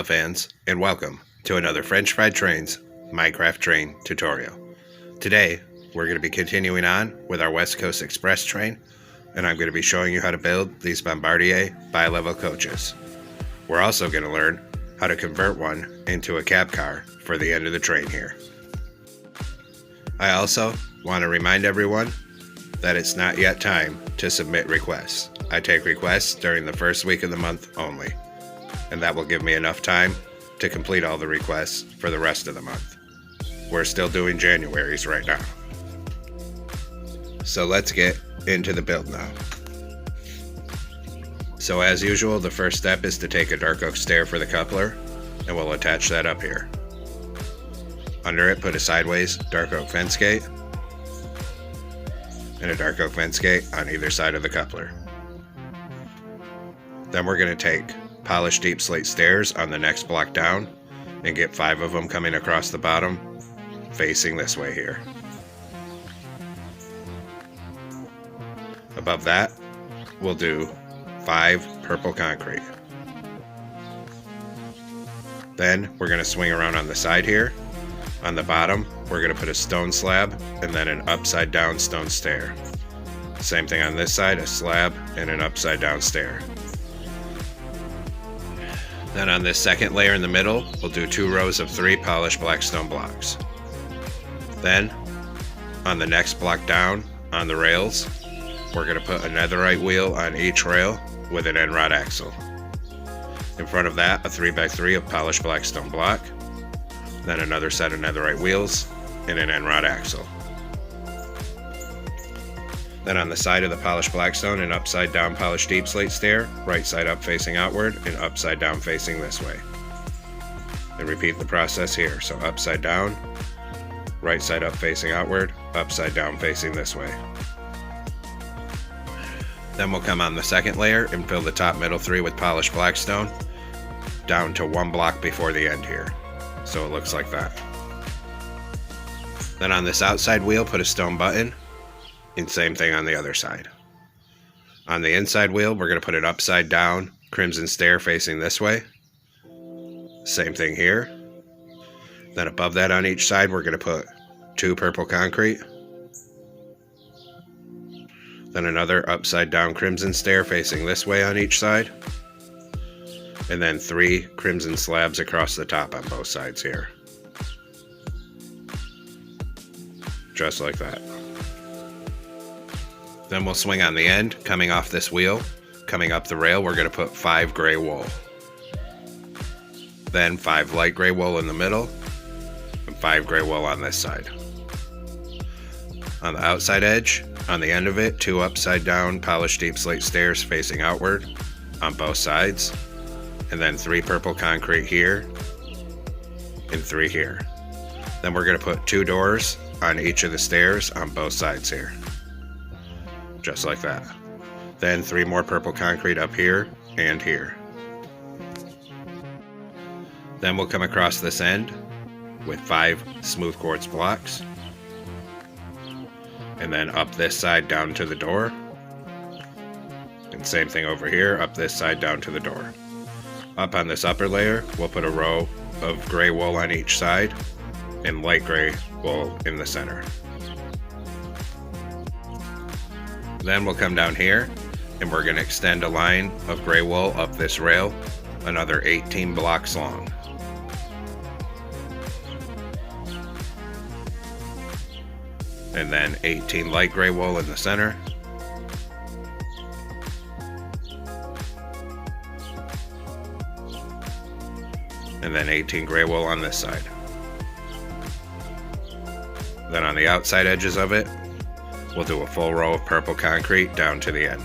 oil fans, and welcome to another French Fried Trains Minecraft train tutorial. Today, we're going to be continuing on with our West Coast Express train, and I'm going to be showing you how to build these Bombardier bi-level coaches. We're also going to learn how to convert one into a cab car for the end of the train here. I also want to remind everyone that it's not yet time to submit requests. I take requests during the first week of the month only, and that will give me enough time to complete all the requests for the rest of the month. We're still doing January's right now. So let's get into the build now. So as usual, the first step is to take a dark oak stair for the coupler, and we'll attach that up here. Under it, put a sideways dark oak fence gate, and a dark oak fence gate on either side of the coupler. Then we're going to take polished deep slate stairs on the next block down and get 5 of them coming across the bottom facing this way here. Above that, we'll do 5 purple concrete. Then we're going to swing around on the side here. On the bottom, we're going to put a stone slab and then an upside down stone stair. Same thing on this side, a slab and an upside down stair. Then on this second layer in the middle, we'll do 2 rows of 3 polished black stone blocks. Then, on the next block down, on the rails, we're going to put a netherite wheel on each rail with an end rod axle. In front of that, a 3x3 of polished black stone block, then another set of netherite wheels, and an end rod axle. Then on the side of the polished blackstone, an upside down polished deep slate stair, right side up facing outward and upside down facing this way. And repeat the process here. So upside down, right side up facing outward, upside down facing this way. Then we'll come on the second layer and fill the top middle 3 with polished blackstone down to 1 block before the end here. So it looks like that. Then on this outside wheel, put a stone button. And same thing on the other side. On the inside wheel, we're going to put an upside down crimson stair facing this way. Same thing here. Then above that on each side, we're going to put 2 purple concrete. Then another upside down crimson stair facing this way on each side. And then 3 crimson slabs across the top on both sides here. Just like that. Then we'll swing on the end, coming off this wheel. Coming up the rail, we're going to put 5 gray wool. Then 5 light gray wool in the middle, and 5 gray wool on this side. On the outside edge, on the end of it, 2 upside down polished deep slate stairs facing outward on both sides, and then 3 purple concrete here, and 3 here. Then we're going to put 2 doors on each of the stairs on both sides here. Just like that. Then 3 more purple concrete up here and here. Then we'll come across this end with 5 smooth quartz blocks. And then up this side down to the door. And same thing over here, up this side down to the door. Up on this upper layer, we'll put a row of gray wool on each side and light gray wool in the center. Then we'll come down here and we're going to extend a line of gray wool up this rail, another 18 blocks long. And then 18 light gray wool in the center. And then 18 gray wool on this side. Then on the outside edges of it, we'll do a full row of purple concrete down to the end.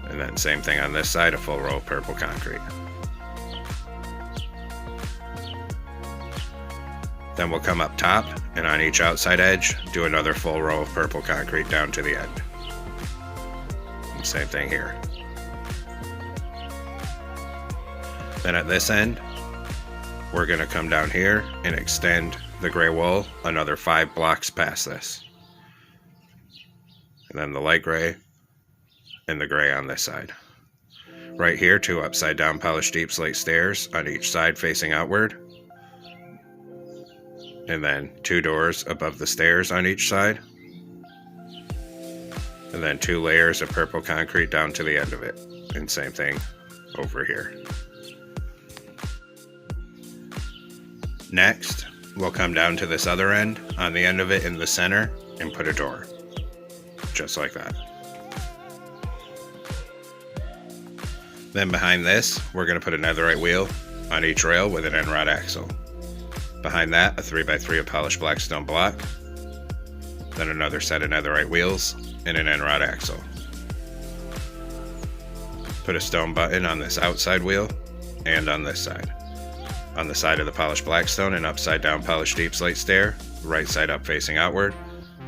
And then same thing on this side, a full row of purple concrete. Then we'll come up top and on each outside edge, do another full row of purple concrete down to the end. And same thing here. Then at this end, we're going to come down here and extend the gray wool another 5 blocks past this. And then the light gray and the gray on this side. Right here, 2 upside down polished deep slate stairs on each side facing outward. And then 2 doors above the stairs on each side. And then 2 layers of purple concrete down to the end of it. And same thing over here. Next, we'll come down to this other end, on the end of it in the center, and put a door. Just like that. Then behind this, we're going to put a netherite wheel on each rail with an end rod axle. Behind that, a 3x3 of polished black stone block. Then another set of netherite wheels and an end rod axle. Put a stone button on this outside wheel and on this side. On the side of the polished blackstone, an upside down polished deep slate stair, right side up facing outward,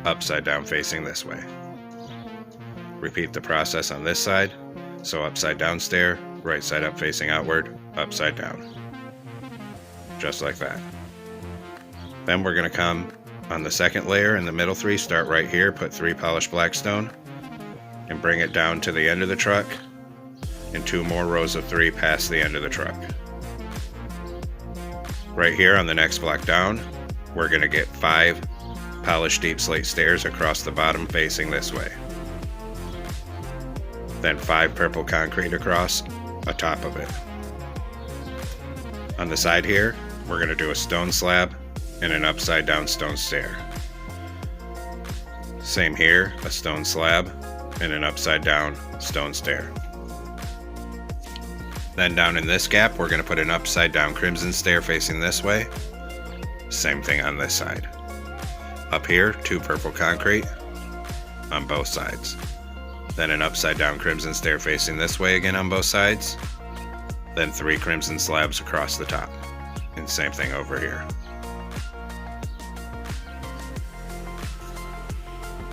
upside down facing this way. Repeat the process on this side, so upside down stair, right side up facing outward, upside down. Just like that. Then we're going to come on the second layer in the middle 3, start right here, put 3 polished blackstone, and bring it down to the end of the truck, and 2 more rows of 3 past the end of the truck. Right here on the next block down, we're going to get 5 polished deep slate stairs across the bottom facing this way. Then 5 purple concrete across atop of it. On the side here, we're going to do a stone slab and an upside down stone stair. Same here, a stone slab and an upside down stone stair. Then down in this gap, we're going to put an upside down crimson stair facing this way. Same thing on this side. Up here, 2 purple concrete on both sides. Then an upside down crimson stair facing this way again on both sides. Then 3 crimson slabs across the top. And same thing over here.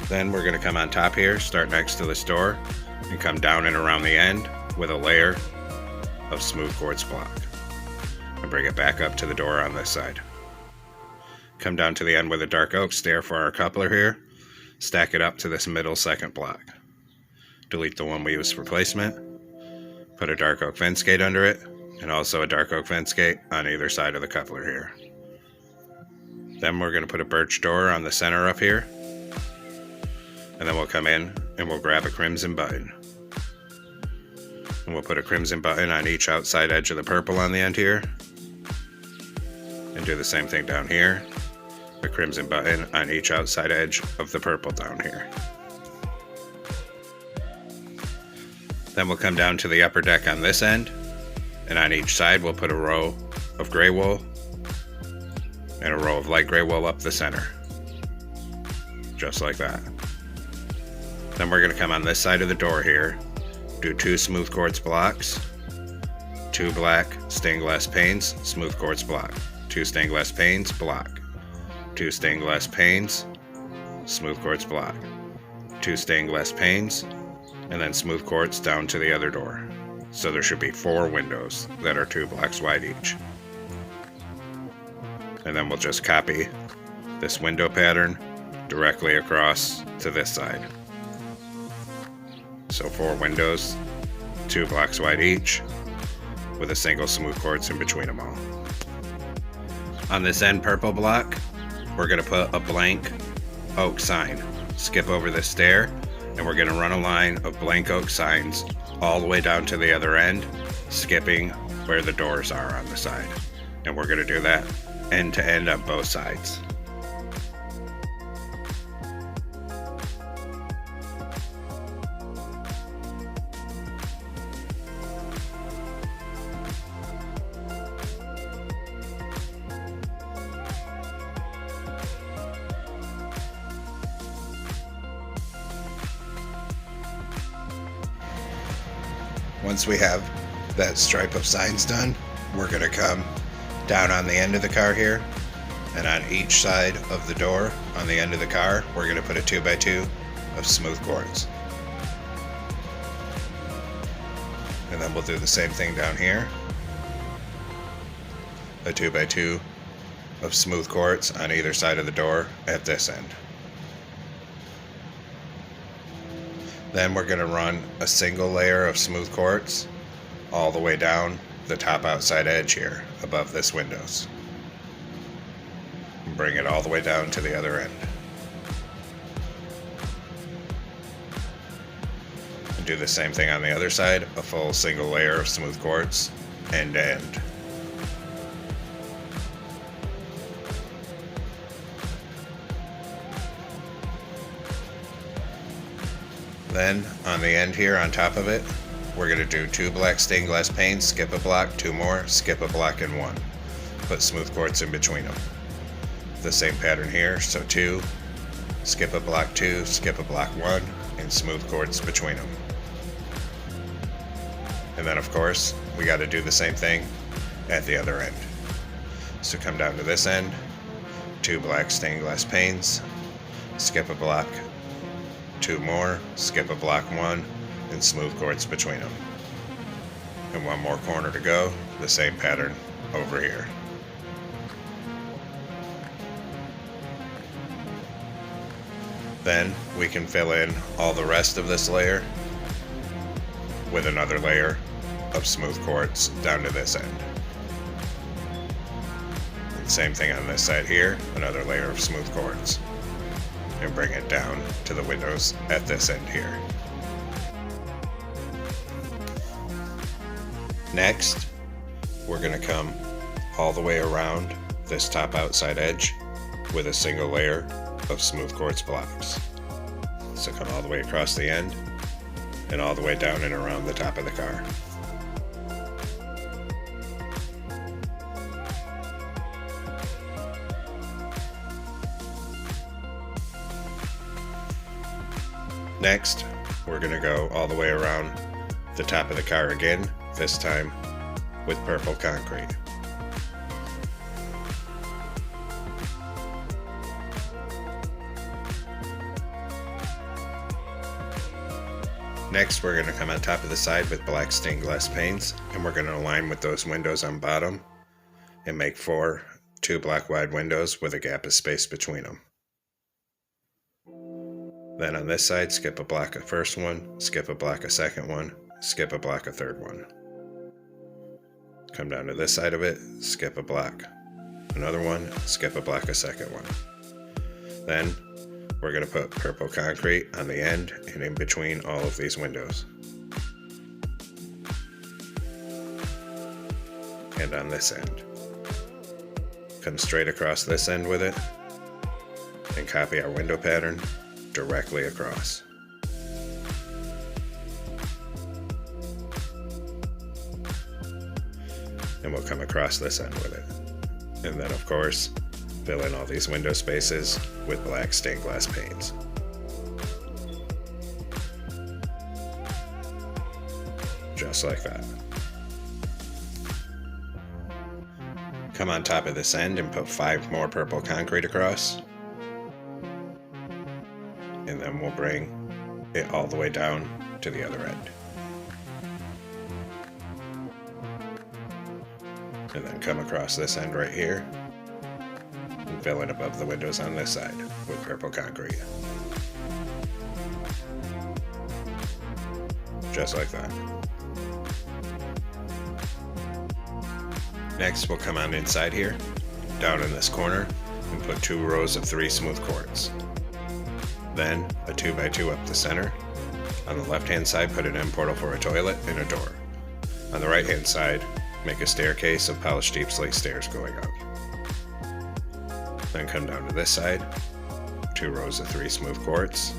Then we're going to come on top here, start next to this door, and come down and around the end with a layer of smooth quartz block. And bring it back up to the door on this side. Come down to the end with a dark oak stair for our coupler here. Stack it up to this middle second block. Delete the one we used for placement. Put a dark oak fence gate under it, and also a dark oak fence gate on either side of the coupler here. Then we're going to put a birch door on the center up here. And then we'll come in and we'll grab a crimson button. And we'll put a crimson button on each outside edge of the purple on the end here. And do the same thing down here. A crimson button on each outside edge of the purple down here. Then we'll come down to the upper deck on this end. And on each side we'll put a row of gray wool and a row of light gray wool up the center. Just like that. Then we're going to come on this side of the door here, do 2 smooth quartz blocks, 2 black stained glass panes, smooth quartz block, 2 stained glass panes, block, 2 stained glass panes, smooth quartz block, 2 stained glass panes, and then smooth quartz down to the other door. So there should be 4 windows that are 2 blocks wide each. And then we'll just copy this window pattern directly across to this side. So 4 windows, 2 blocks wide each, with a single smooth quartz in between them all. On this end purple block, we're going to put a blank oak sign. Skip over this stair, and we're going to run a line of blank oak signs all the way down to the other end, skipping where the doors are on the side. And we're going to do that end to end on both sides. Once we have that stripe of signs done, we're going to come down on the end of the car here, and on each side of the door on the end of the car, we're going to put a 2x2 of smooth quartz. And then we'll do the same thing down here, a 2x2 of smooth quartz on either side of the door at this end. Then we're going to run a single layer of smooth quartz all the way down the top outside edge here above this windows. And bring it all the way down to the other end. And do the same thing on the other side, a full single layer of smooth quartz, end to end. Then on the end here on top of it, we're going to do 2 black stained glass panes, skip a block, 2 more, skip a block, and 1. Put smooth quartz in between them. The same pattern here, so 2, skip a block, 2, skip a block, 1, and smooth quartz between them. And then of course, we got to do the same thing at the other end. So come down to this end, 2 black stained glass panes, skip a block, 2 more, skip a block, 1, and smooth quartz between them. And 1 more corner to go, the same pattern over here. Then we can fill in all the rest of this layer with another layer of smooth quartz down to this end. And same thing on this side here, another layer of smooth quartz. And bring it down to the windows at this end here. Next, we're going to come all the way around this top outside edge with a single layer of smooth quartz blocks. So come all the way across the end and all the way down and around the top of the car. Next, we're going to go all the way around the top of the car again, this time with purple concrete. Next, we're going to come on top of the side with black stained glass panes, and we're going to align with those windows on bottom and make 4 2 block wide windows with a gap of space between them. Then on this side, skip a block a first one, skip a block a second one, skip a block a third one. Come down to this side of it, skip a block another one, skip a block a second one. Then we're going to put purple concrete on the end and in between all of these windows. And on this end. Come straight across this end with it and copy our window pattern directly across. And we'll come across this end with it. And then of course, fill in all these window spaces with black stained glass panes. Just like that. Come on top of this end and put 5 more purple concrete across. And then we'll bring it all the way down to the other end. And then come across this end right here and fill in above the windows on this side with purple concrete. Just like that. Next, we'll come on inside here, down in this corner, and put 2 rows of 3 smooth quartz. Then a 2x2 up the center. On the left hand side, put an end portal for a toilet and a door. On the right hand side, make a staircase of polished deep slate stairs going up. Then come down to this side, 2 rows of 3 smooth quartz,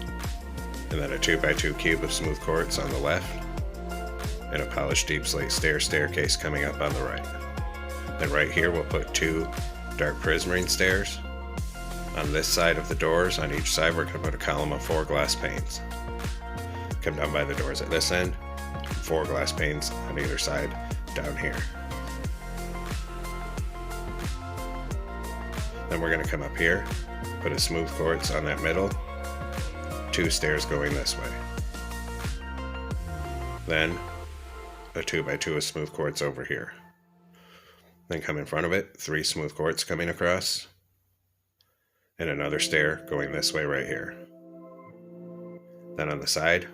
and then a 2x2 cube of smooth quartz on the left, and a polished deep slate staircase coming up on the right. Then right here we'll put 2 dark prismarine stairs. On this side of the doors, on each side, we're going to put a column of 4 glass panes. Come down by the doors at this end, 4 glass panes on either side down here. Then we're going to come up here, put a smooth quartz on that middle, 2 stairs going this way. Then a 2x2 of smooth quartz over here. Then come in front of it, 3 smooth quartz coming across, and another stair going this way right here. Then on the side,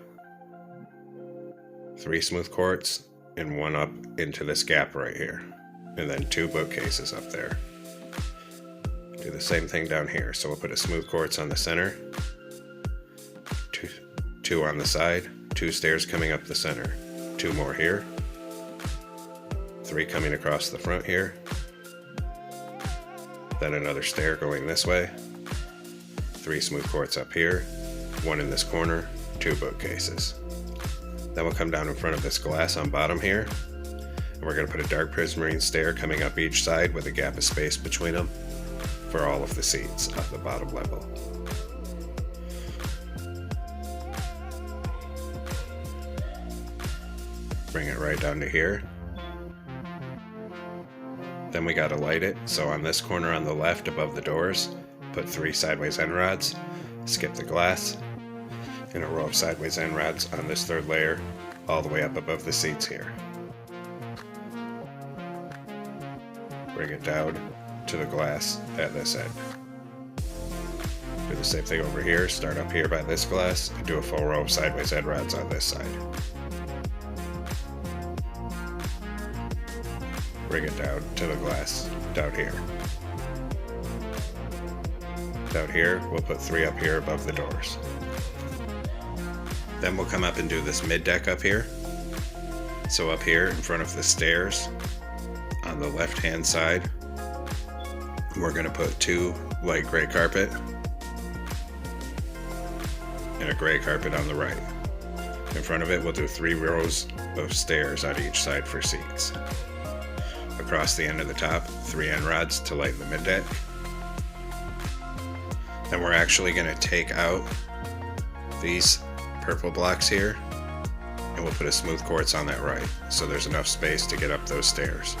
3 smooth quartz, and one up into this gap right here. And then 2 bookcases up there. Do the same thing down here. So we'll put a smooth quartz on the center, two on the side, 2 stairs coming up the center, 2 more here, 3 coming across the front here, then another stair going this way, 3 smooth quartz up here, 1 in this corner, 2 bookcases. Then we'll come down in front of this glass on bottom here, and we're going to put a dark prismarine stair coming up each side with a gap of space between them for all of the seats at the bottom level. Bring it right down to here. Then we gotta light it, so on this corner on the left above the doors, put 3 sideways end rods, skip the glass, and a row of sideways end rods on this 3rd layer, all the way up above the seats here. Bring it down to the glass at this end. Do the same thing over here, start up here by this glass, and do a full row of sideways end rods on this side. Bring it down to the glass down here. Down here, we'll put 3 up here above the doors. Then we'll come up and do this mid deck up here. So up here in front of the stairs, on the left hand side, we're going to put 2 light gray carpet and a gray carpet on the right. In front of it, we'll do 3 rows of stairs on each side for seats. Across the end of the top, 3 end rods to light the mid deck. Then we're actually going to take out these purple blocks here, and we'll put a smooth quartz on that right, so there's enough space to get up those stairs.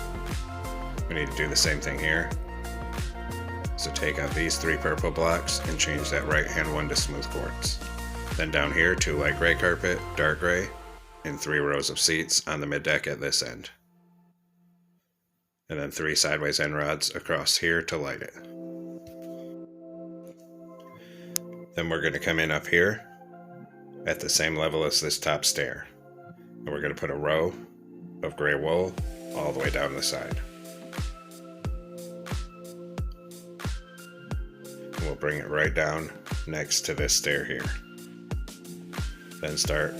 We need to do the same thing here. So take out these 3 purple blocks and change that right hand one to smooth quartz. Then down here, 2 light gray carpet, dark gray, and 3 rows of seats on the mid deck at this end. And then 3 sideways end rods across here to light it. Then we're going to come in up here at the same level as this top stair. And we're going to put a row of gray wool all the way down the side. And we'll bring it right down next to this stair here. Then start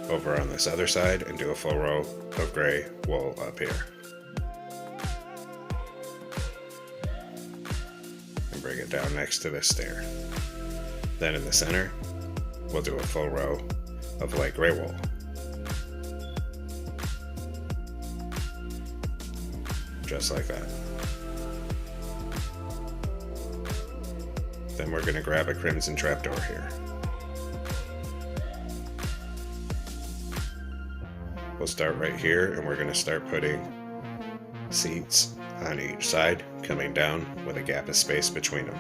over on this other side and do a full row of gray wool up here. And bring it down next to this stair. Then in the center, we'll do a full row of light gray wool. Just like that. Then we're going to grab a crimson trapdoor here. We'll start right here, and we're going to start putting seats on each side, coming down with a gap of space between them.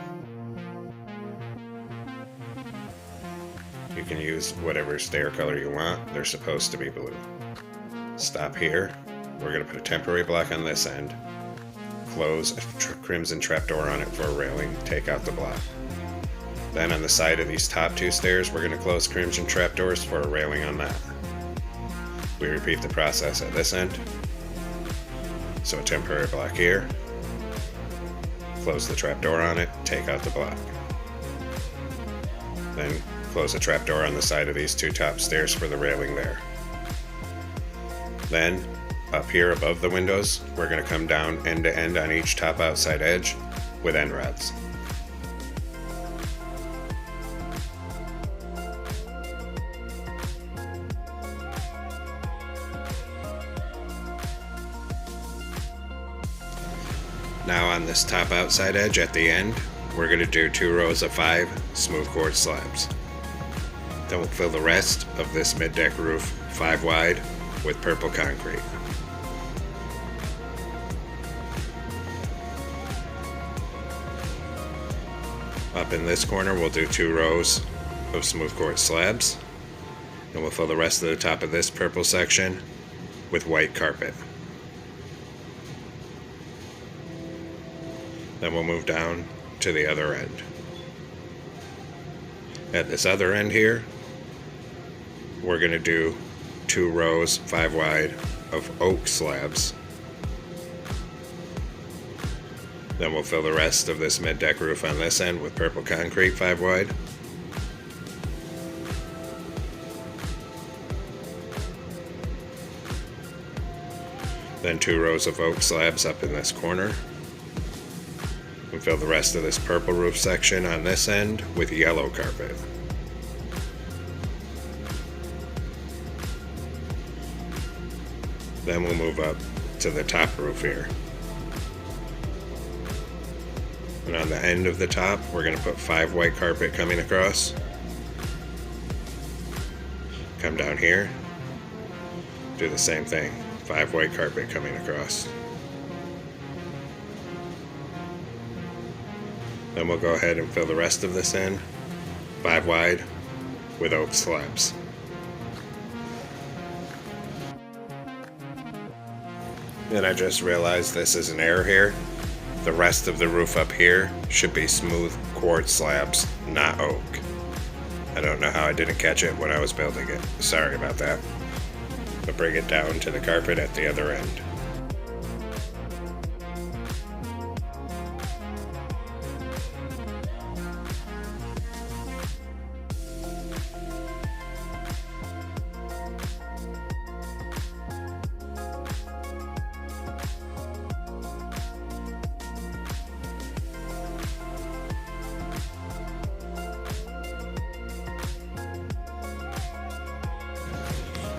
You can use whatever stair color you want. They're supposed to be blue. Stop here. We're going to put a temporary block on this end. Close a crimson trapdoor on it for a railing. Take out the block. Then on the side of these top 2 stairs, we're going to close crimson trapdoors for a railing on that. We repeat the process at this end. So a temporary block here. Close the trapdoor on it. Take out the block. Then close a trapdoor on the side of these 2 top stairs for the railing there. Then, up here above the windows, we're going to come down end to end on each top outside edge with end rods. Now on this top outside edge at the end, we're going to do 2 rows of 5 smooth quartz slabs. Then we'll fill the rest of this mid-deck roof 5 wide with purple concrete. Up in this corner, we'll do 2 rows of smooth quartz slabs, and we'll fill the rest of the top of this purple section with white carpet. Then we'll move down to the other end. At this other end here, we're going to do 2 rows 5 wide of oak slabs. Then we'll fill the rest of this mid-deck roof on this end with purple concrete 5 wide. Then 2 rows of oak slabs up in this corner. And fill the rest of this purple roof section on this end with yellow carpet. Then we'll move up to the top roof here. And on the end of the top, we're going to put 5 white carpet coming across. Come down here. Do the same thing. 5 white carpet coming across. Then we'll go ahead and fill the rest of this in, 5 wide, with oak slabs. And I just realized this is an error here. The rest of the roof up here should be smooth quartz slabs, not oak. I don't know how I didn't catch it when I was building it. Sorry about that. I'll bring it down to the carpet at the other end.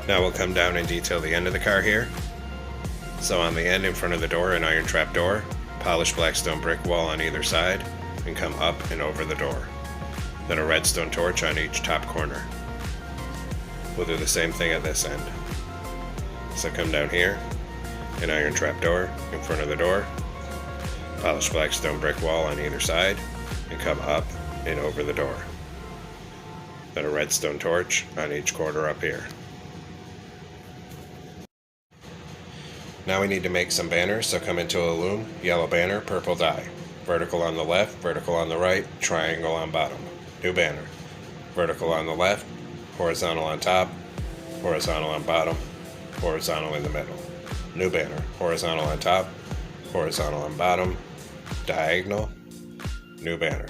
Now we'll come down and detail the end of the car here. So on the end in front of the door, an iron trap door, polished blackstone brick wall on either side, and come up and over the door. Then a redstone torch on each top corner. We'll do the same thing at this end. So come down here, an iron trap door in front of the door, polished blackstone brick wall on either side, and come up and over the door. Then a redstone torch on each corner up here. Now we need to make some banners, so come into a loom, yellow banner, purple dye. Vertical on the left, vertical on the right, triangle on bottom. New banner. Vertical on the left, horizontal on top, horizontal on bottom, horizontal in the middle. New banner. Horizontal on top, horizontal on bottom, diagonal, new banner.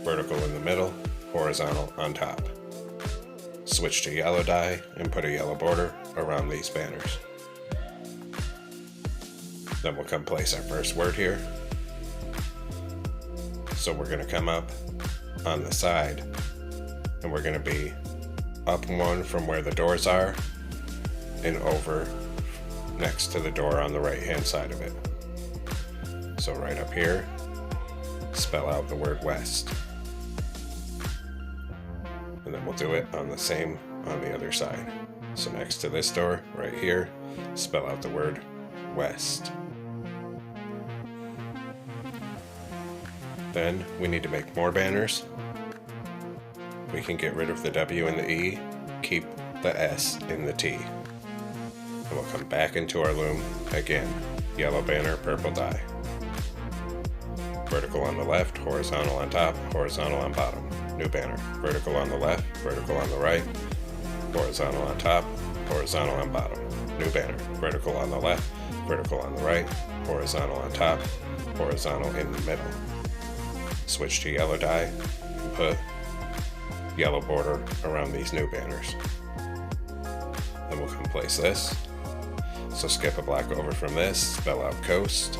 Vertical in the middle, horizontal on top. Switch to yellow dye and put a yellow border around these banners. Then we'll come place our first word here. So we're going to come up on the side and we're going to be up 1 from where the doors are and over next to the door on the right hand side of it. So right up here, spell out the word west. And then we'll do it on the same on the other side. So next to this door right here, spell out the word west. Then we need to make more banners. We can get rid of the W and the E, keep the S in the T. And we'll come back into our loom again. Yellow banner, purple dye. Vertical on the left, horizontal on top, horizontal on bottom. New banner. Vertical on the left, vertical on the right, horizontal on top, horizontal on bottom. New banner. Vertical on the left, vertical on the right, horizontal on top, horizontal in the middle. Switch to yellow dye and put yellow border around these new banners. Then we'll come place this. So skip a black over from this, spell out coast,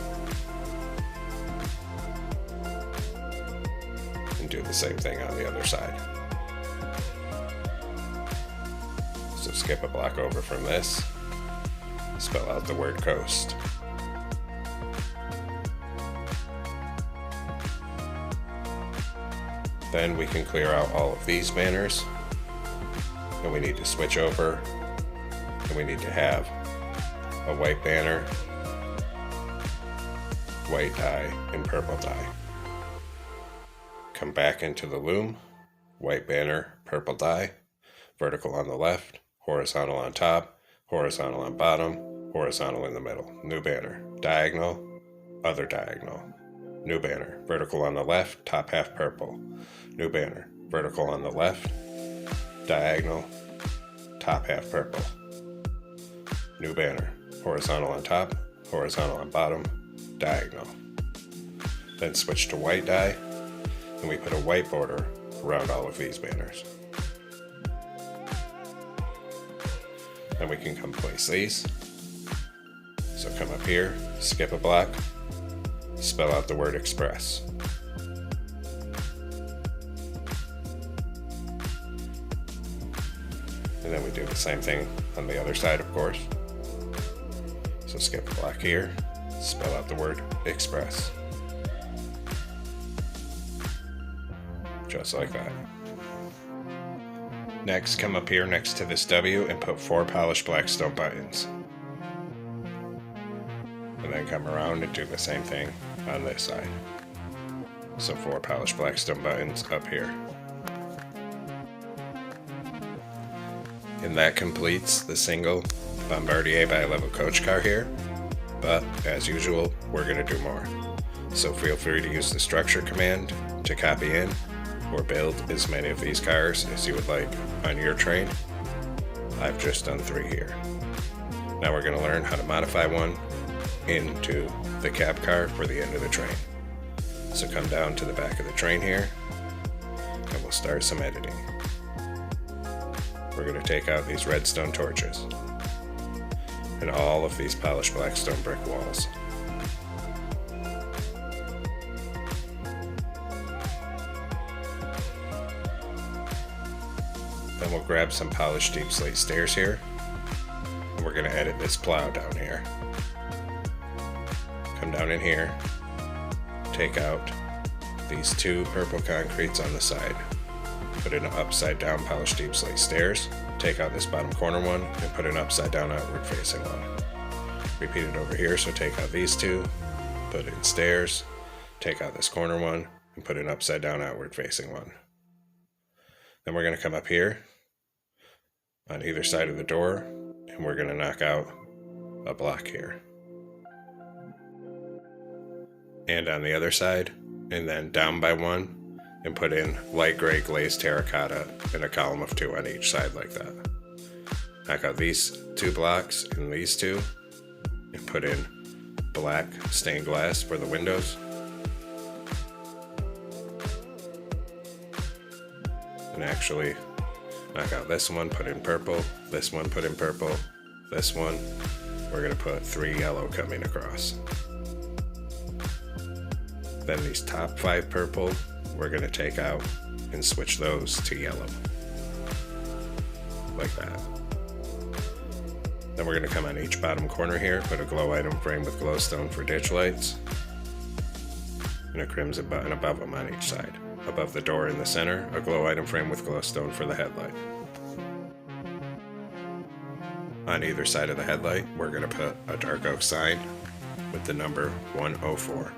and do the same thing on the other side. So skip a black over from this, spell out the word coast. Then we can clear out all of these banners, and we need to switch over, and we need to have a white banner, white dye, and purple dye. Come back into the loom, white banner, purple dye, vertical on the left, horizontal on top, horizontal on bottom, horizontal in the middle. New banner, diagonal, other diagonal. New banner, vertical on the left, top half purple. New banner, vertical on the left, diagonal, top half purple. new banner, horizontal on top, horizontal on bottom, diagonal. Then switch to white dye, and we put a white border around all of these banners. Then we can come place these. So come up here, skip a block, spell out the word express. And then we do the same thing on the other side, of course. So skip a block here, spell out the word express. Just like that. Next, come up here next to this W and put 4 polished black stone buttons. And then come around and do the same thing on this side. So 4 polished black stone buttons up here. And that completes the single Bombardier bi-level coach car here. But as usual, we're going to do more. So feel free to use the structure command to copy in or build as many of these cars as you would like on your train. I've just done 3 here. Now we're going to learn how to modify one into the cab car for the end of the train. So come down to the back of the train here and we'll start some editing. We're going to take out these redstone torches and all of these polished black stone brick walls. Then we'll grab some polished deep slate stairs here, and we're going to edit this plow down here. Come down in here, take out these 2 purple concretes on the side, put in an upside down polished deep slate stairs, take out this bottom corner one, and put an upside down outward facing one. Repeat it over here, so take out these 2, put in stairs, take out this corner one, and put an upside down outward facing one. Then we're going to come up here on either side of the door and we're going to knock out a block here. And on the other side, and then down by 1 and put in light gray glazed terracotta and a column of 2 on each side like that. Knock out these 2 blocks and these 2 and put in black stained glass for the windows. And actually knock out this one, put in purple, this one, put in purple, this one, we're going to put 3 yellow coming across. Then these top 5 purple, we're going to take out and switch those to yellow. Like that. Then we're going to come on each bottom corner here, put a glow item frame with glowstone for ditch lights, and a crimson button above them on each side. Above the door in the center, a glow item frame with glowstone for the headlight. On either side of the headlight, we're going to put a dark oak sign with the number 104.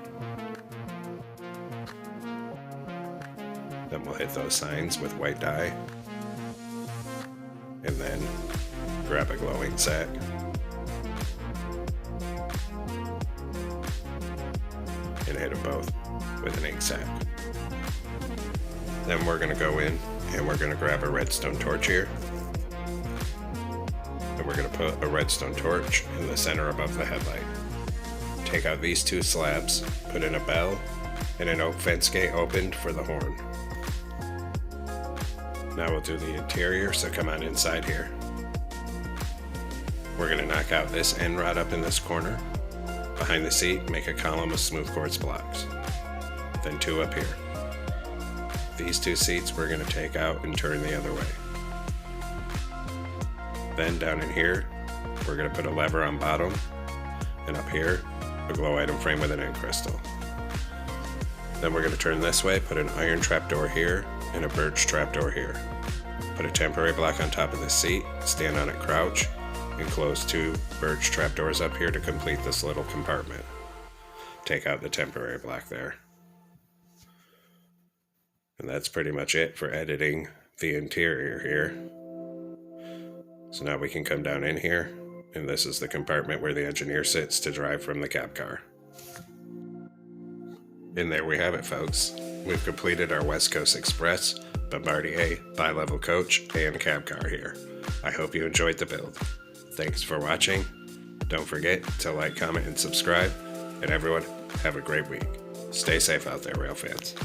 Then we'll hit those signs with white dye, and then grab a glowing sack and hit them both with an ink sack. Then we're going to go in and we're going to grab a redstone torch here. And we're going to put a redstone torch in the center above the headlight. Take out these 2 slabs, put in a bell, and an oak fence gate opened for the horn. Now we'll do the interior, so come on inside here. We're going to knock out this end rod up in this corner. Behind the seat, make a column of smooth quartz blocks. Then 2 up here. These 2 seats we're going to take out and turn the other way. Then down in here, we're going to put a lever on bottom, and up here, a glow item frame with an end crystal. Then we're going to turn this way, put an iron trapdoor here, and a birch trapdoor here. Put a temporary block on top of the seat, stand on it crouch, and close 2 birch trapdoors up here to complete this little compartment. Take out the temporary block there. And that's pretty much it for editing the interior here. So now we can come down in here, and this is the compartment where the engineer sits to drive from the cab car. And there we have it, folks. We've completed our West Coast Express, Bombardier, bi-level coach, and cab car here. I hope you enjoyed the build. Thanks for watching. Don't forget to like, comment, and subscribe. And everyone, have a great week. Stay safe out there, rail fans.